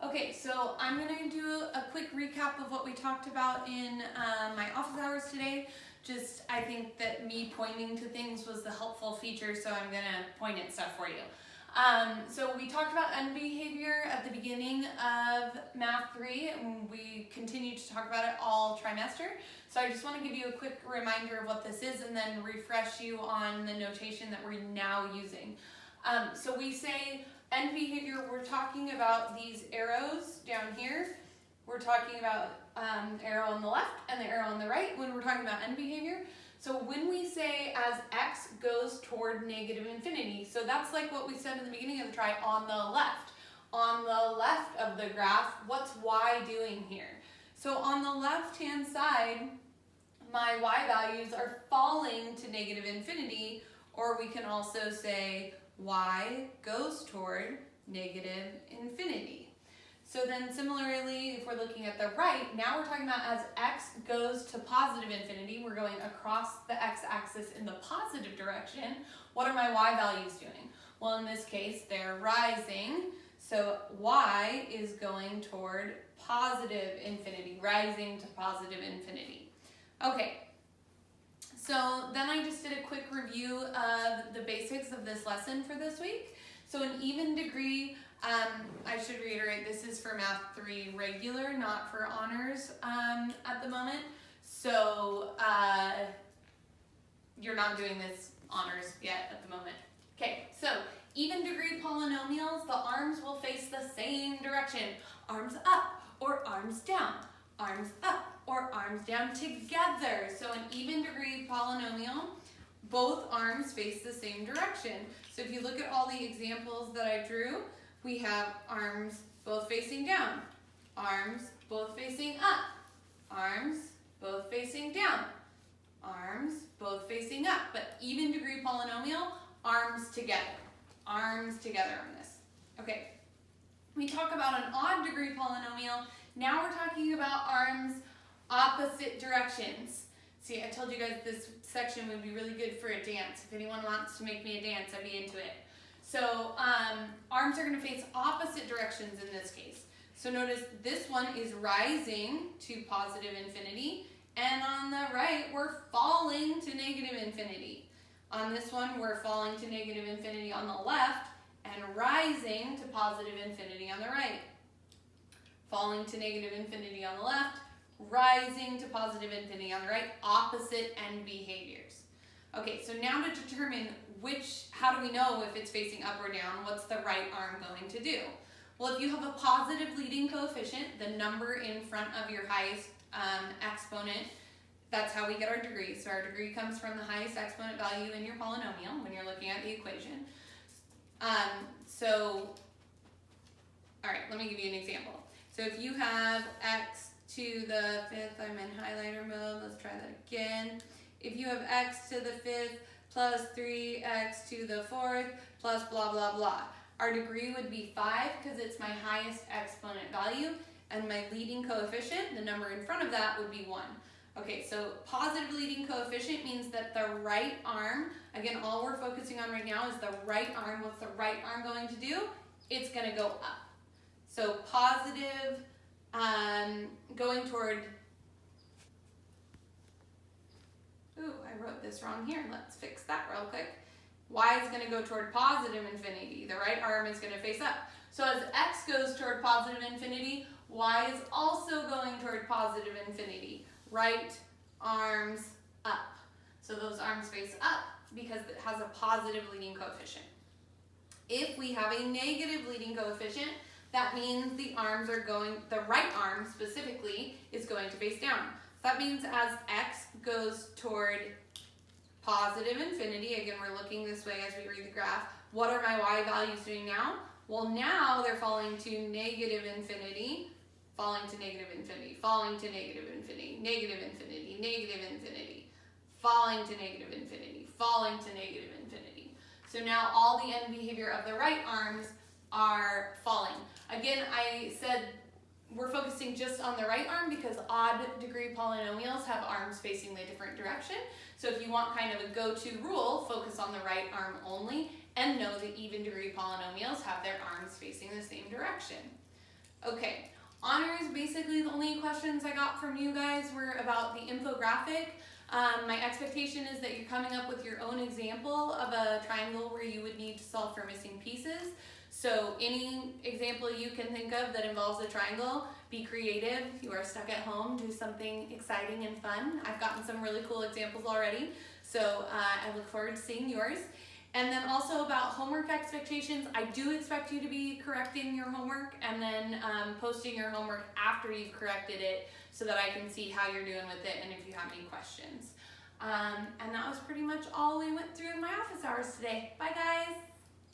Okay, so I'm going to do a quick recap of what we talked about in my office hours today. I think that me pointing to things was the helpful feature, so I'm going to point at stuff for you. So we talked about end behavior at the beginning of Math 3, and we continued to talk about it all trimester. So I just want to give you a quick reminder of what this is and then refresh you on the notation that we're now using. So we say end behavior, we're talking about these arrows down here. We're talking about arrow on the left and the arrow on the right when we're talking about end behavior. So when we say as x goes toward negative infinity, so that's like what we said in the beginning of the try, on the left. On the left of the graph, what's y doing here? So on the left-hand side, my y values are falling to negative infinity, or we can also say y goes toward negative infinity. So then similarly, if we're looking at the right, now we're talking about as x goes to positive infinity, we're going across the x-axis in the positive direction. What are my y values doing? Well, in this case, they're rising. So y is going toward positive infinity, rising to positive infinity. Okay. So then I just did a quick review of the basics of this lesson for this week. So an even degree, I should reiterate, this is for Math 3 regular, not for honors at the moment. So you're not doing this honors yet at the moment. Okay, so even degree polynomials, the arms will face the same direction. Arms up or arms down. Arms up or arms down together. So an even degree polynomial, both arms face the same direction. So if you look at all the examples that I drew, we have arms both facing down, arms both facing up, arms both facing down, arms both facing up. But even degree polynomial, arms together on this. Okay, we talk about an odd degree polynomial. Now we're talking about arms opposite directions. See, I told you guys this section would be really good for a dance. If anyone wants to make me a dance, I'd be into it. So arms are going to face opposite directions in this case. So notice this one is rising to positive infinity, and on the right, we're falling to negative infinity. On this one, we're falling to negative infinity on the left and rising to positive infinity on the right. Falling to negative infinity on the left, rising to positive infinity on the right, opposite end behaviors. Okay, so now to determine how do we know if it's facing up or down, what's the right arm going to do? Well, if you have a positive leading coefficient, the number in front of your highest exponent, that's how we get our degree. So our degree comes from the highest exponent value in your polynomial when you're looking at the equation. All right, let me give you an example. So if you have x to the fifth, I'm in highlighter mode, let's try that again. If you have x to the fifth plus 3x to the fourth plus blah, blah, blah. Our degree would be 5 because it's my highest exponent value, and my leading coefficient, the number in front of that, would be 1. Okay, so positive leading coefficient means that the right arm, again, all we're focusing on right now is the right arm. What's the right arm going to do? It's going to go up. So positive going toward, ooh, I wrote this wrong here. Let's fix that real quick. Y is going to go toward positive infinity. The right arm is going to face up. So as x goes toward positive infinity, y is also going toward positive infinity. Right arms up. So those arms face up because it has a positive leading coefficient. If we have a negative leading coefficient, that means the right arm specifically is going to face down. So that means as x goes toward positive infinity, again, we're looking this way as we read the graph, what are my y values doing now? Well, now they're falling to negative infinity, falling to negative infinity, falling to negative infinity, negative infinity, negative infinity, falling to negative infinity, falling to negative infinity. So now all the end behavior of the right arms are falling. Again, I said we're focusing just on the right arm because odd degree polynomials have arms facing the different direction. So if you want kind of a go-to rule, focus on the right arm only and know that even degree polynomials have their arms facing the same direction. Okay, honors, basically the only questions I got from you guys were about the infographic. My expectation is that you're coming up with your own example of a triangle where you would need to solve for missing pieces. So any example you can think of that involves a triangle, be creative. You are stuck at home, do something exciting and fun. I've gotten some really cool examples already, so I look forward to seeing yours. And then also about homework expectations, I do expect you to be correcting your homework and then posting your homework after you've corrected it so that I can see how you're doing with it and if you have any questions. And that was pretty much all we went through in my office hours today. Bye guys!